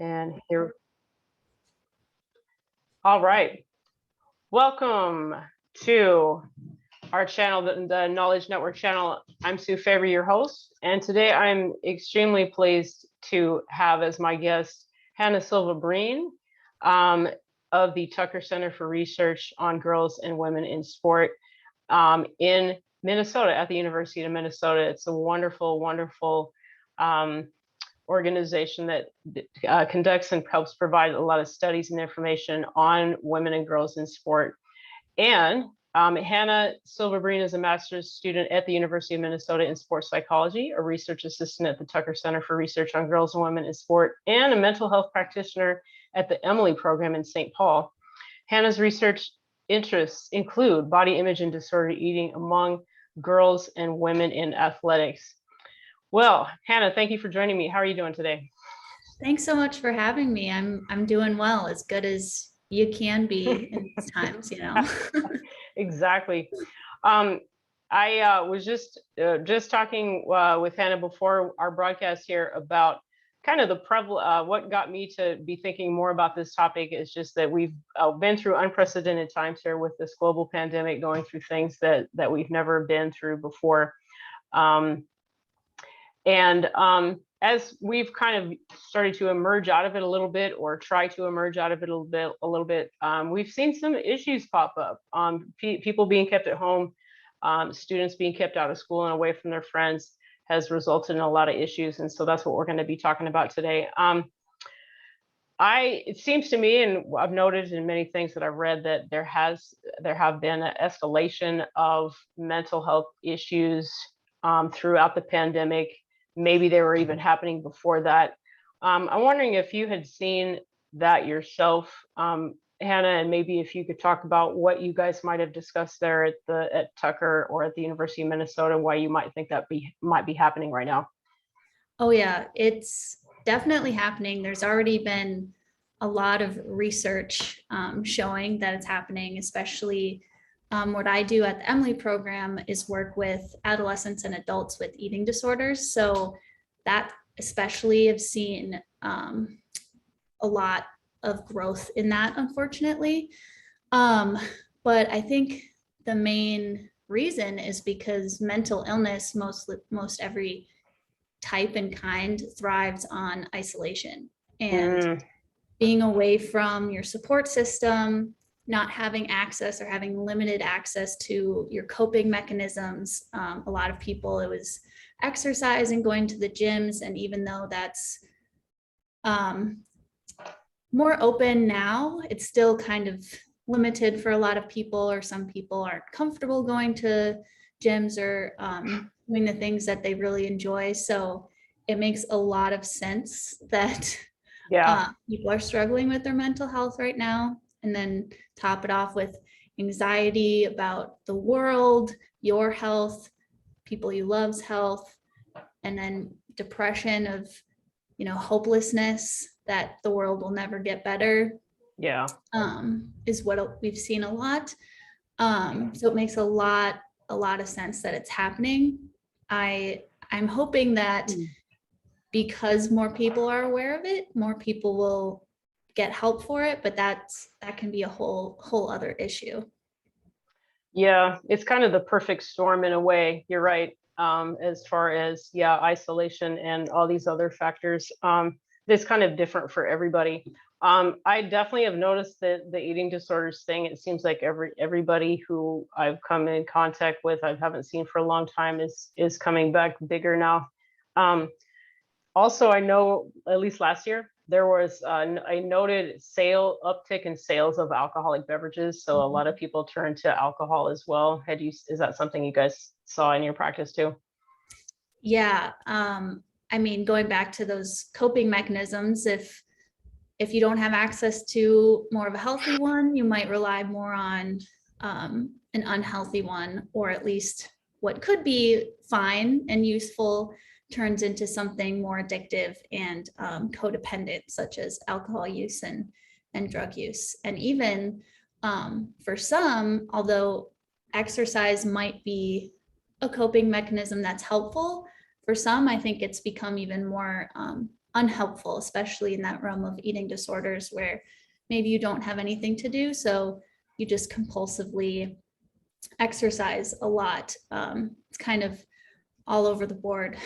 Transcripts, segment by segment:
And here, all right. Welcome to our channel, the Knowledge Network channel. I'm Sue Faber, your host, and today I'm extremely pleased to have as my guest Hannah Silva-Breen of the Tucker Center for Research on Girls and Women in Sport in Minnesota at the University of Minnesota. It's a wonderful, wonderful organization that conducts and helps provide a lot of studies and information on women and girls in sport. And Hannah Silva-Breen is a master's student at the University of Minnesota in sports psychology, a research assistant at the Tucker Center for Research on Girls and Women in Sport, and a mental health practitioner at the Emily program in St. Paul. Hannah's research interests include body image and disordered eating among girls and women in athletics. Well, Hannah, thank you for joining me. How are you doing today? Thanks so much for having me. I'm doing well, as good as you can be in these times, Exactly. I was just talking with Hannah before our broadcast here about kind of the what got me to be thinking more about this topic is just that we've been through unprecedented times here with this global pandemic, going through things that we've never been through before. As we've kind of started to emerge out of it a little bit, or try to emerge out of it a little bit, we've seen some issues pop up. People being kept at home, students being kept out of school and away from their friends has resulted in a lot of issues. And so that's what we're going to be talking about today. It seems to me, and I've noted in many things that I've read, that there have been an escalation of mental health issues throughout the pandemic. Maybe they were even happening before that. I'm wondering if you had seen that yourself, Hannah, and maybe if you could talk about what you guys might have discussed there at Tucker or at the University of Minnesota, why you might think that might be happening right now. Oh yeah, it's definitely happening. There's already been a lot of research showing that it's happening, especially what I do at the Emily program is work with adolescents and adults with eating disorders. So that especially have seen a lot of growth in that, unfortunately. But I think the main reason is because mental illness, most every type and kind, thrives on isolation and being away from your support system, not having access or having limited access to your coping mechanisms. A lot of people, it was exercise and going to the gyms. And even though that's more open now, it's still kind of limited for a lot of people, or some people aren't comfortable going to gyms or doing the things that they really enjoy. So it makes a lot of sense that people are struggling with their mental health right now. And then top it off with anxiety about the world, your health, people you love's health, and then depression of, hopelessness that the world will never get better. Is what we've seen a lot. So it makes a lot of sense that it's happening. I'm hoping that because more people are aware of it, more people will get help for it, but that can be a whole other issue. Yeah, it's kind of the perfect storm in a way. You're right. As far as isolation and all these other factors, it's kind of different for everybody. I definitely have noticed that the eating disorders thing, it seems like everybody who I've come in contact with, I haven't seen for a long time, is coming back bigger now. Also, I know at least last year there was a noted uptick in sales of alcoholic beverages. So a lot of people turned to alcohol as well. Is that something you guys saw in your practice too? Yeah. I mean, going back to those coping mechanisms, if you don't have access to more of a healthy one, you might rely more on an unhealthy one, or at least what could be fine and useful turns into something more addictive and codependent, such as alcohol use and drug use. And even for some, although exercise might be a coping mechanism that's helpful, for some, I think it's become even more unhelpful, especially in that realm of eating disorders where maybe you don't have anything to do, so you just compulsively exercise a lot. It's kind of all over the board.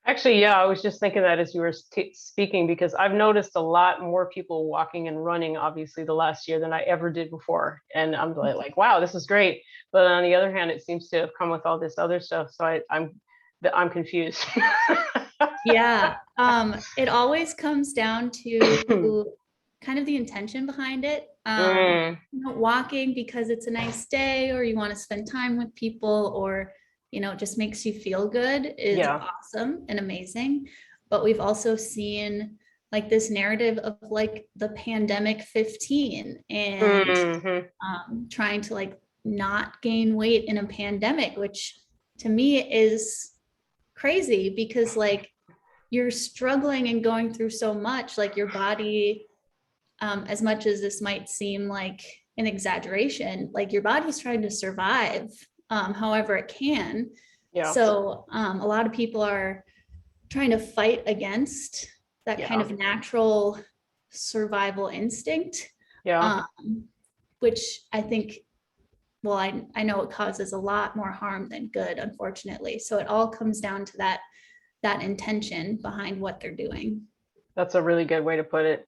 Actually, yeah, I was just thinking that as you were speaking, because I've noticed a lot more people walking and running, obviously, the last year than I ever did before. And I'm like, wow, this is great. But on the other hand, it seems to have come with all this other stuff. So I'm confused. Yeah, it always comes down to kind of the intention behind it. Mm, Walking because it's a nice day, or you want to spend time with people, or it just makes you feel good is yeah. awesome and amazing. But we've also seen like this narrative of like the pandemic 15 and Mhm. trying to like not gain weight in a pandemic, which to me is crazy because like you're struggling and going through so much, like your body, as much as this might seem like an exaggeration, like your body's trying to survive however it can. Yeah. So a lot of people are trying to fight against that kind Yeah. of natural survival instinct, Yeah. which I think, well, I know it causes a lot more harm than good, unfortunately. So it all comes down to that intention behind what they're doing. That's a really good way to put it.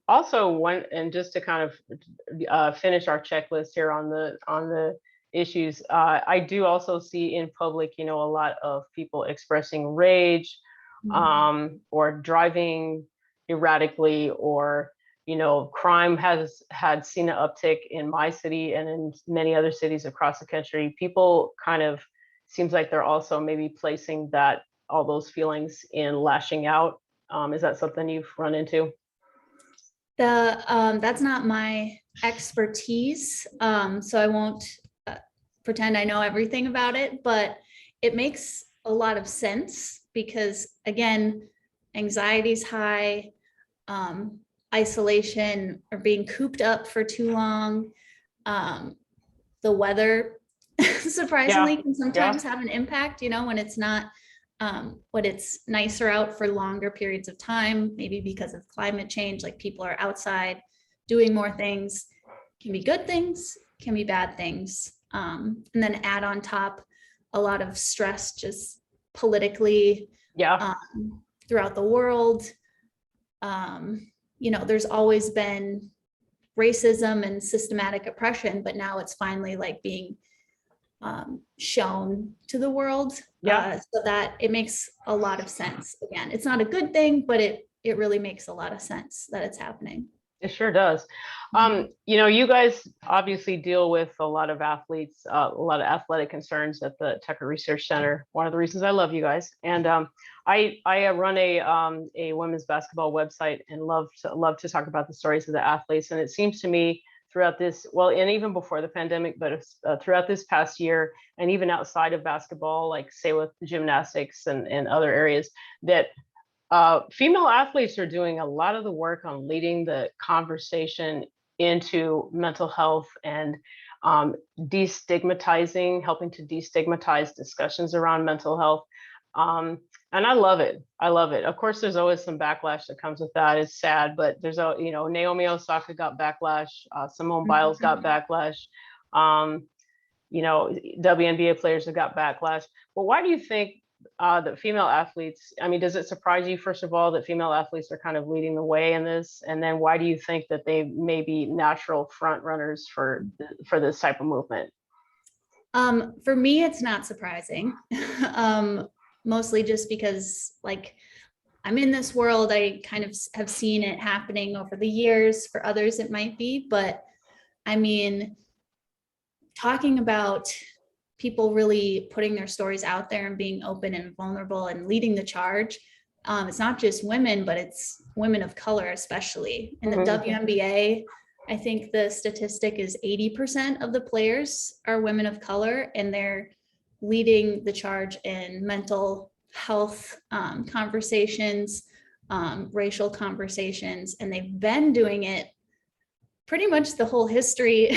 Also, one, and just to kind of finish our checklist here on the issues, I do also see in public, a lot of people expressing rage, or driving erratically, or crime has had seen an uptick in my city and in many other cities across the country. People kind of seems like they're also maybe placing all those feelings in lashing out. Is that something you've run into? That's not my expertise, so I won't pretend I know everything about it, but it makes a lot of sense because again, anxiety's high, isolation, or being cooped up for too long. The weather surprisingly Yeah. can Yeah. sometimes have an impact, when it's not when it's nicer out for longer periods of time, maybe because of climate change, like people are outside doing more things, can be good things, can be bad things. And then add on top a lot of stress just politically Yeah. throughout the world. There's always been racism and systematic oppression, but now it's finally like being shown to the world, Yeah. so that it makes a lot of sense. Again, it's not a good thing, but it really makes a lot of sense that it's happening. It sure does. You guys obviously deal with a lot of athletes, a lot of athletic concerns at the Tucker Research Center. One of the reasons I love you guys, and I run a women's basketball website and love to talk about the stories of the athletes. And it seems to me throughout this, well, and even before the pandemic, but throughout this past year, and even outside of basketball, like say with gymnastics and other areas, that female athletes are doing a lot of the work on leading the conversation into mental health and destigmatizing, helping to destigmatize discussions around mental health. And I love it. I love it. Of course, there's always some backlash that comes with that. It's sad, but there's Naomi Osaka got backlash. Simone Biles got backlash. WNBA players have got backlash. But why do you think that female athletes, I mean, does it surprise you, first of all, that female athletes are kind of leading the way in this? And then why do you think that they may be natural front runners for this type of movement? For me, it's not surprising. Mostly just because like I'm in this world, I kind of have seen it happening over the years. For others, it might be, but I mean, talking about people really putting their stories out there and being open and vulnerable and leading the charge. It's not just women, but it's women of color, especially in the WNBA. I think the statistic is 80% of the players are women of color, and they're leading the charge in mental health conversations, racial conversations, and they've been doing it pretty much the whole history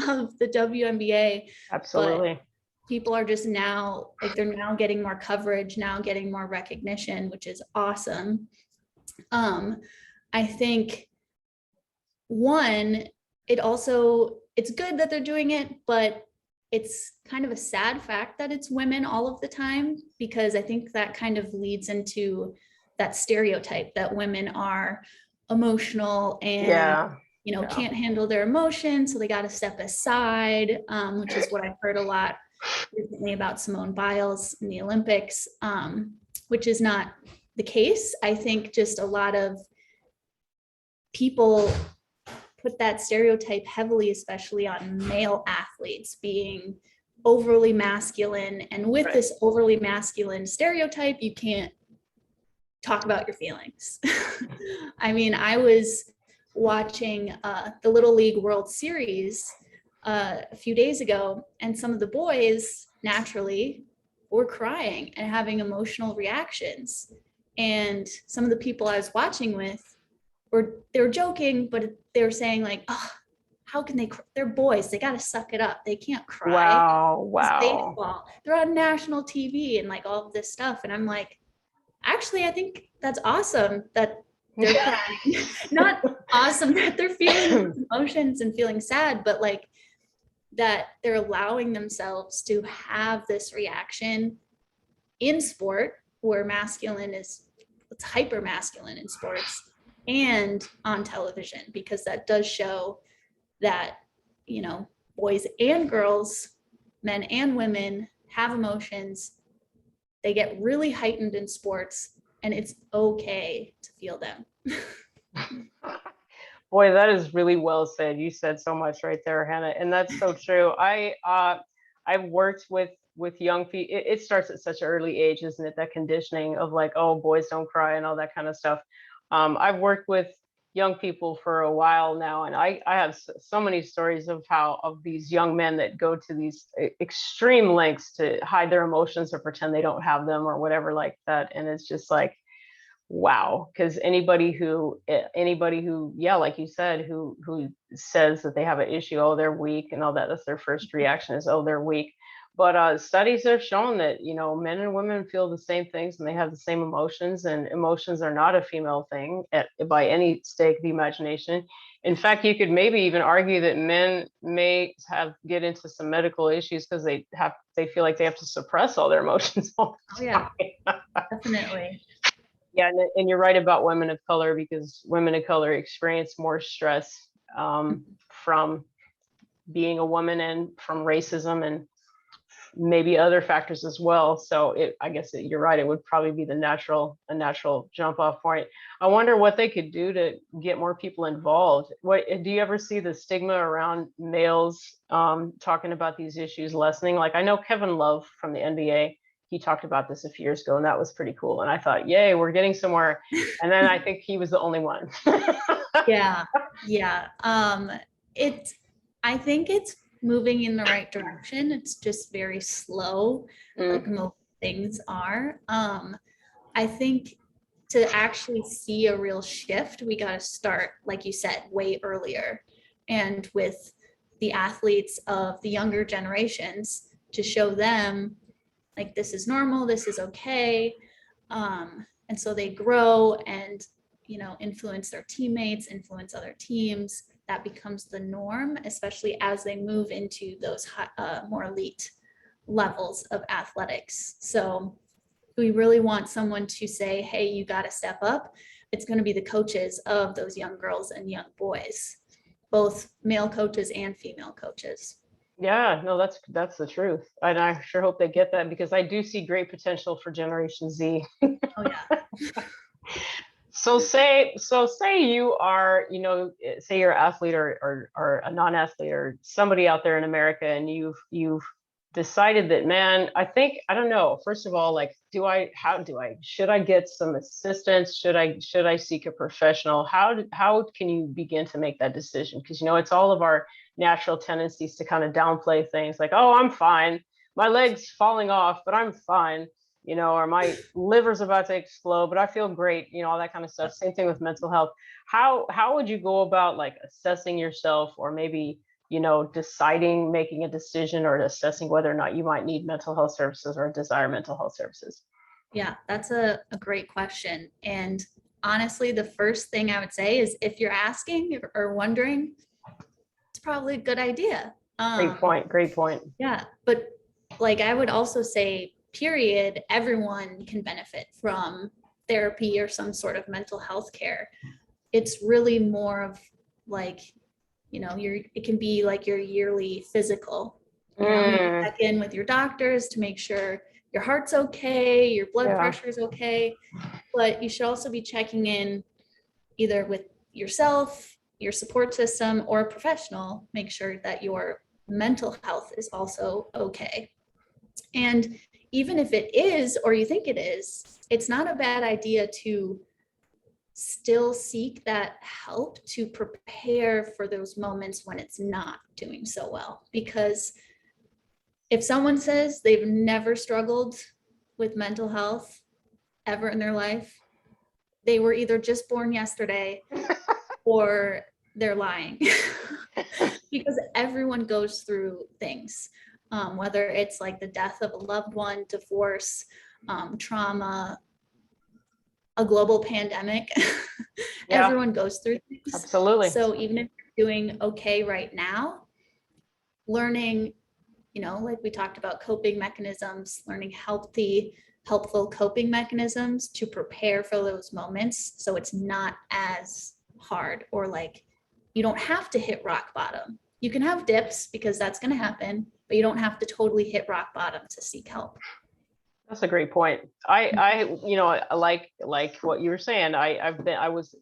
of the WNBA. Absolutely. people are just now, like they're now getting more coverage, now getting more recognition, which is awesome. I think one, it's good that they're doing it, but it's kind of a sad fact that it's women all of the time, because I think that kind of leads into that stereotype that women are emotional and Yeah. can't handle their emotions, so they got to step aside, which is what I've heard a lot recently about Simone Biles in the Olympics, which is not the case. I think just a lot of people put that stereotype heavily, especially on male athletes being overly masculine. And with Right. this overly masculine stereotype, you can't talk about your feelings. I mean, I was watching the Little League World Series a few days ago, and some of the boys naturally were crying and having emotional reactions. And some of the people I was watching with they were joking, but they were saying like, oh, how can they're boys, they got to suck it up, they can't cry. It's baseball, they're on national TV and like all of this stuff. And I'm like, actually, I think that's awesome that they're crying. Not awesome that they're feeling emotions and feeling sad, but like that they're allowing themselves to have this reaction in sport, where it's hyper masculine in sports and on television, because that does show that, boys and girls, men and women have emotions. They get really heightened in sports, and it's okay to feel them. Boy, that is really well said. You said so much right there, Hannah, and that's so true. I've worked with young people. It starts at such an early age, isn't it? That conditioning of like, oh, boys don't cry and all that kind of stuff. I've worked with young people for a while now, and I have so many stories of these young men that go to these extreme lengths to hide their emotions or pretend they don't have them or whatever like that. And it's just like, wow, because anybody who yeah, like you said, who says that they have an issue, oh, they're weak and all that, that's their first reaction, is, oh, they're weak. But studies have shown that men and women feel the same things and they have the same emotions, and emotions are not a female thing by any stake of the imagination. In fact, you could maybe even argue that men may get into some medical issues because they feel like they have to suppress all their emotions all the time. Oh yeah, definitely. Yeah, and you're right about women of color, because women of color experience more stress from being a woman and from racism and maybe other factors as well. So I guess you're right. It would probably be a natural jump off point. I wonder what they could do to get more people involved. What do you ever see the stigma around males talking about these issues lessening? Like, I know Kevin Love from the NBA, he talked about this a few years ago, and that was pretty cool. And I thought, yay, we're getting somewhere. And then I think he was the only one. Yeah. I think it's moving in the right direction. It's just very slow, like most things are. I think to actually see a real shift, we got to start, like you said, way earlier, and with the athletes of the younger generations, to show them like, this is normal, this is okay. And so they grow and influence their teammates, influence other teams. That becomes the norm, especially as they move into those more elite levels of athletics. So we really want someone to say, hey, you got to step up. It's going to be the coaches of those young girls and young boys, both male coaches and female coaches. Yeah, no, that's the truth. And I sure hope they get that, because I do see great potential for Generation Z. Oh yeah. So say you are, say you're an athlete or a non-athlete or somebody out there in America, and you've decided that, man, I don't know. First of all, like, should I get some assistance? Should I seek a professional? How can you begin to make that decision? Because it's all of our natural tendencies to kind of downplay things, like, oh, I'm fine. My leg's falling off, but I'm fine. Or my liver's about to explode, but I feel great, all that kind of stuff. Same thing with mental health. How would you go about like assessing yourself, or maybe, deciding, making a decision or assessing whether or not you might need mental health services or desire mental health services? Yeah, that's a great question. And honestly, the first thing I would say is if you're asking or wondering, it's probably a good idea. Great point. Great point. Yeah, but like I would also say, period, everyone can benefit from therapy or some sort of mental health care. It's really more of like, it can be like your yearly physical. You check in with your doctors to make sure your heart's okay, your blood pressure is okay, but you should also be checking in either with yourself, your support system, or a professional, make sure that your mental health is also okay. And even if it is, or you think it is, it's not a bad idea to still seek that help to prepare for those moments when it's not doing so well. Because if someone says they've never struggled with mental health ever in their life, they were either just born yesterday or they're lying. Because everyone goes through things, whether it's like the death of a loved one, divorce, trauma, a global pandemic. Everyone goes through things. Absolutely. So even if you're doing okay right now, learning, like we talked about coping mechanisms, learning helpful coping mechanisms to prepare for those moments so it's not as hard, or like you don't have to hit rock bottom. You can have dips because that's going to happen, but you don't have to totally hit rock bottom to seek help. That's a great point. I like what you were saying. I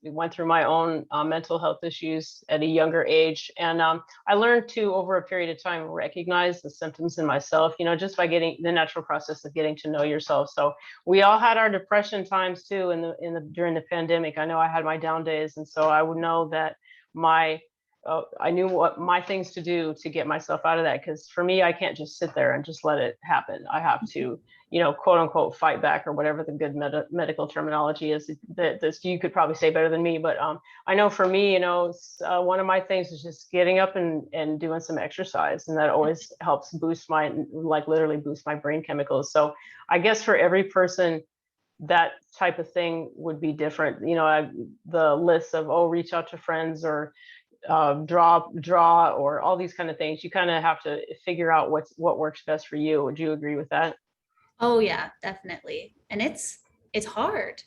went through my own mental health issues at a younger age, and I learned to, over a period of time, recognize the symptoms in myself. Just by getting the natural process of getting to know yourself. So we all had our depression times too, during the pandemic. I know I had my down days, and so I would know that I knew what my things to do to get myself out of that. Because for me, I can't just sit there and just let it happen. I have to, quote unquote, fight back, or whatever the good medical terminology is. That this you could probably say better than me. But I know for me, one of my things is just getting up and doing some exercise, and that always helps literally boost my brain chemicals. So I guess for every person, that type of thing would be different. The list of, reach out to friends, or draw, or all these kind of things. You kind of have to figure out what works best for you. Would you agree with that? Oh yeah, definitely. And it's hard.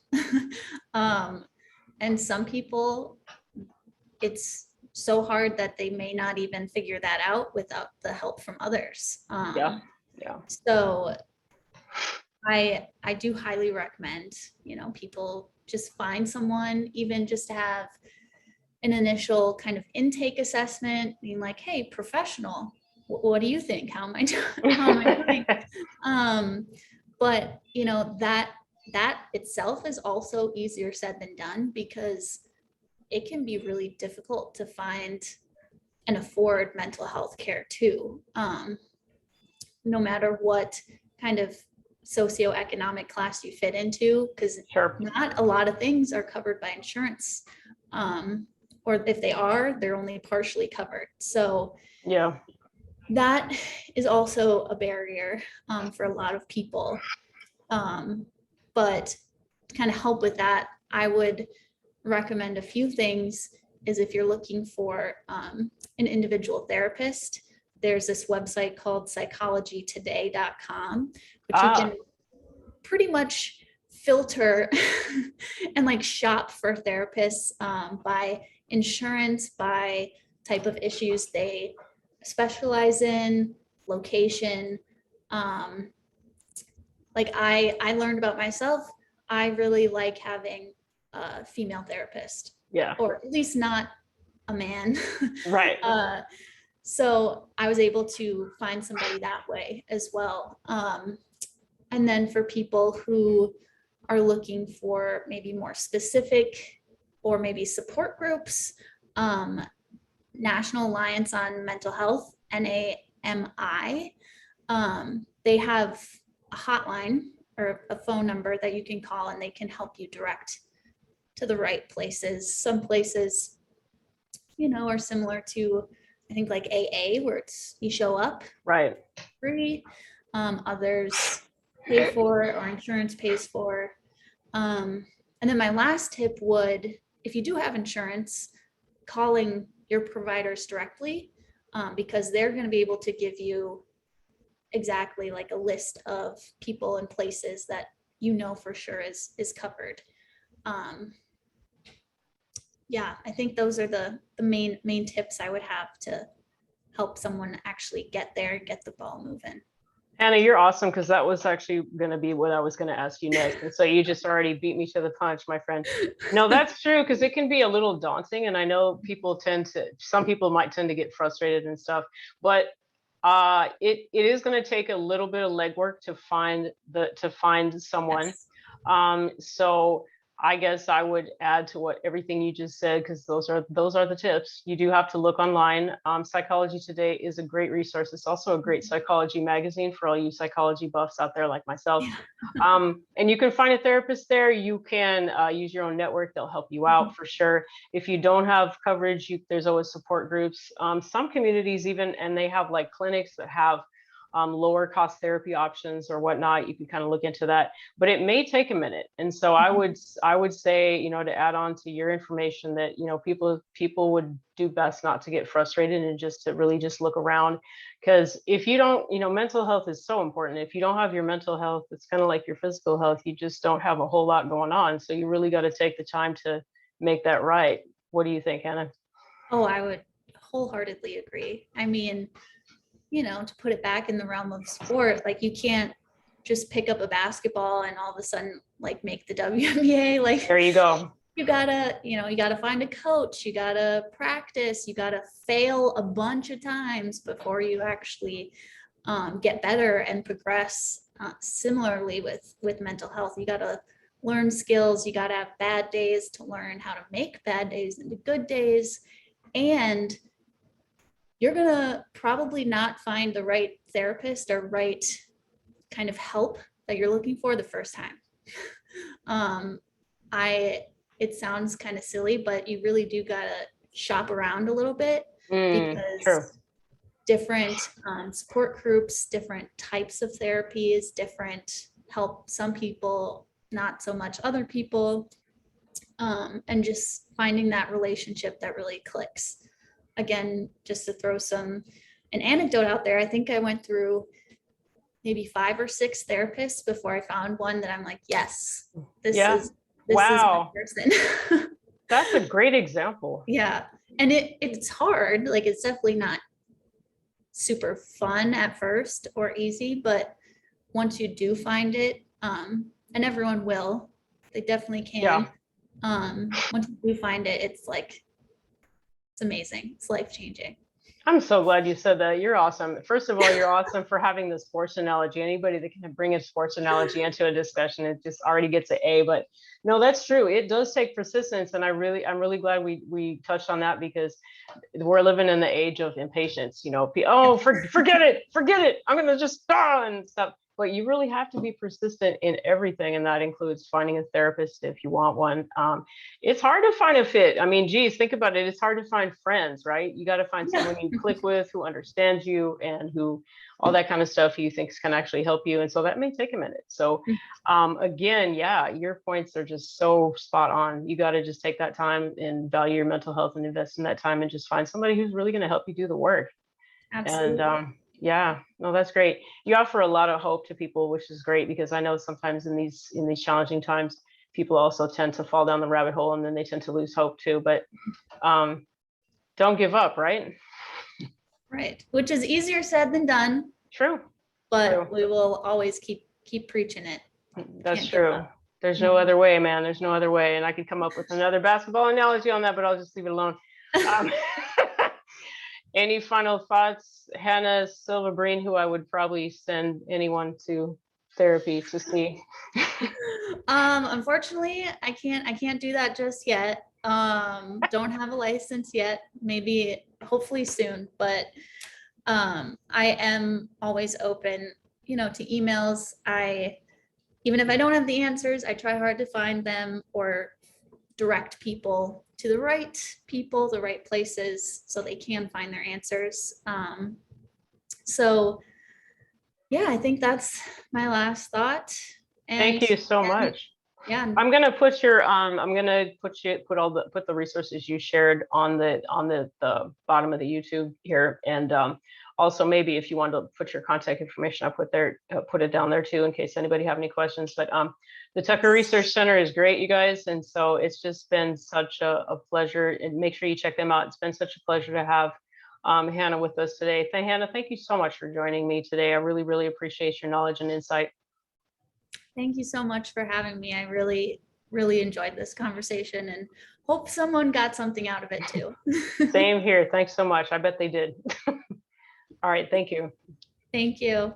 And some people, it's so hard that they may not even figure that out without the help from others. Yeah. So I do highly recommend, people just find someone, even just to have an initial kind of intake assessment, being like, hey, professional, what do you think? How am I doing? But that itself is also easier said than done, because it can be really difficult to find and afford mental health care too. No matter what kind of socioeconomic class you fit into, because not a lot of things are covered by insurance. Or if they are, they're only partially covered. So that is also a barrier for a lot of people. But to kind of help with that, I would recommend a few things. Is if you're looking for an individual therapist, there's this website called psychologytoday.com, which you can pretty much filter and like shop for therapists by insurance, by type of issues they specialize in, location. Like I learned about myself, I really like having a female therapist. Yeah. Or at least not a man. Right. So I was able to find somebody that way as well. And then for people who are looking for maybe more specific or maybe support groups, National Alliance on Mental Health, NAMI, they have a hotline or a phone number that you can call, and they can help you direct to the right places. Some places, are similar to I think like AA, where it's you show up Right. free. Others pay for or insurance pays for. And then my last tip would, if you do have insurance, calling your providers directly, because they're going to be able to give you exactly like a list of people and places that you know for sure is covered. Yeah, I think those are the main tips I would have to help someone actually get there, get the ball moving. Anna, you're awesome, because that was actually going to be what I was going to ask you next. And so you just already beat me to the punch, my friend. No, that's true, because it can be a little daunting. And I know some people might tend to get frustrated and stuff, but it is going to take a little bit of legwork to find someone. Yes. So I guess I would add to everything you just said, because those are the tips. You do have to look online. Psychology Today is a great resource. It's also a great psychology magazine for all you psychology buffs out there like myself. And you can find a therapist there. You can use your own network. They'll help you out for sure. If you don't have coverage, there's always support groups. Some communities even, and they have like clinics that have lower cost therapy options or whatnot. You can kind of look into that, but it may take a minute. And so I would say, to add on to your information, that, people would do best not to get frustrated and just to really just look around. Because if you don't, mental health is so important. If you don't have your mental health, it's kind of like your physical health. You just don't have a whole lot going on. So you really got to take the time to make that right. What do you think, Hannah? Oh, I would wholeheartedly agree. I mean, to put it back in the realm of sport, like you can't just pick up a basketball and all of a sudden like make the WNBA. Like there you go. You gotta find a coach, you gotta practice, you gotta fail a bunch of times before you actually get better and progress. Similarly with mental health, you gotta learn skills, you gotta have bad days to learn how to make bad days into good days. And you're gonna probably not find the right therapist or right kind of help that you're looking for the first time. It sounds kind of silly, but you really do gotta shop around a little bit, because true. different support groups, different types of therapies, different help some people, not so much other people, and just finding that relationship that really clicks. Again, just to throw an anecdote out there, I think I went through maybe 5 or 6 therapists before I found one that I'm like, yes, this is my person. That's a great example. Yeah. And it's hard. Like, it's definitely not super fun at first or easy, but once you do find it, and everyone will, they definitely can. Once you do find it, it's like, it's amazing. It's life-changing. I'm so glad you said that. You're awesome. First of all, you're awesome for having the sports analogy. Anybody that can bring a sports analogy into a discussion, it just already gets an A. But no, that's true. It does take persistence, and I'm really glad we touched on that, because we're living in the age of impatience. Forget it. I'm gonna just and stuff. But you really have to be persistent in everything, and that includes finding a therapist if you want one. It's hard to find a fit. I mean, geez, think about it. It's hard to find friends, right? You got to find someone you click with, who understands you, and who all that kind of stuff you think can actually help you. And so that may take a minute. So again, yeah, your points are just so spot on. You got to just take that time and value your mental health and invest in that time, and just find somebody who's really going to help you do the work. Absolutely. And yeah, no, that's great. You offer a lot of hope to people, which is great, because I know sometimes in these challenging times, people also tend to fall down the rabbit hole, and then they tend to lose hope too. But don't give up, right? Right. Which is easier said than done. True. But True. we will always keep preaching it. That's true. There's no other way, man. There's no other way. And I could come up with another basketball analogy on that, but I'll just leave it alone. Any final thoughts, Hannah? Silva-Breen, who I would probably send anyone to therapy to see. Unfortunately, I can't do that just yet. Don't have a license yet. Maybe, hopefully soon, but I am always open, to emails. Even if I don't have the answers, I try hard to find them or direct people to the right people, the right places, so they can find their answers. So yeah, I think that's my last thought. And Thank you so again, much. yeah, I'm gonna put your I'm gonna put the resources you shared on the bottom of the YouTube here, and also maybe if you want to put your contact information, I'll put it down there too in case anybody have any questions. But the Tucker Research Center is great, you guys, and so it's just been such a pleasure. And make sure you check them out. It's been such a pleasure to have Hannah with us today. Hannah, thank you so much for joining me today. I really appreciate your knowledge and insight. thank you so much for having me. I really enjoyed this conversation and hope someone got something out of it too. Same here. Thanks so much. I bet they did. All right. Thank you. Thank you.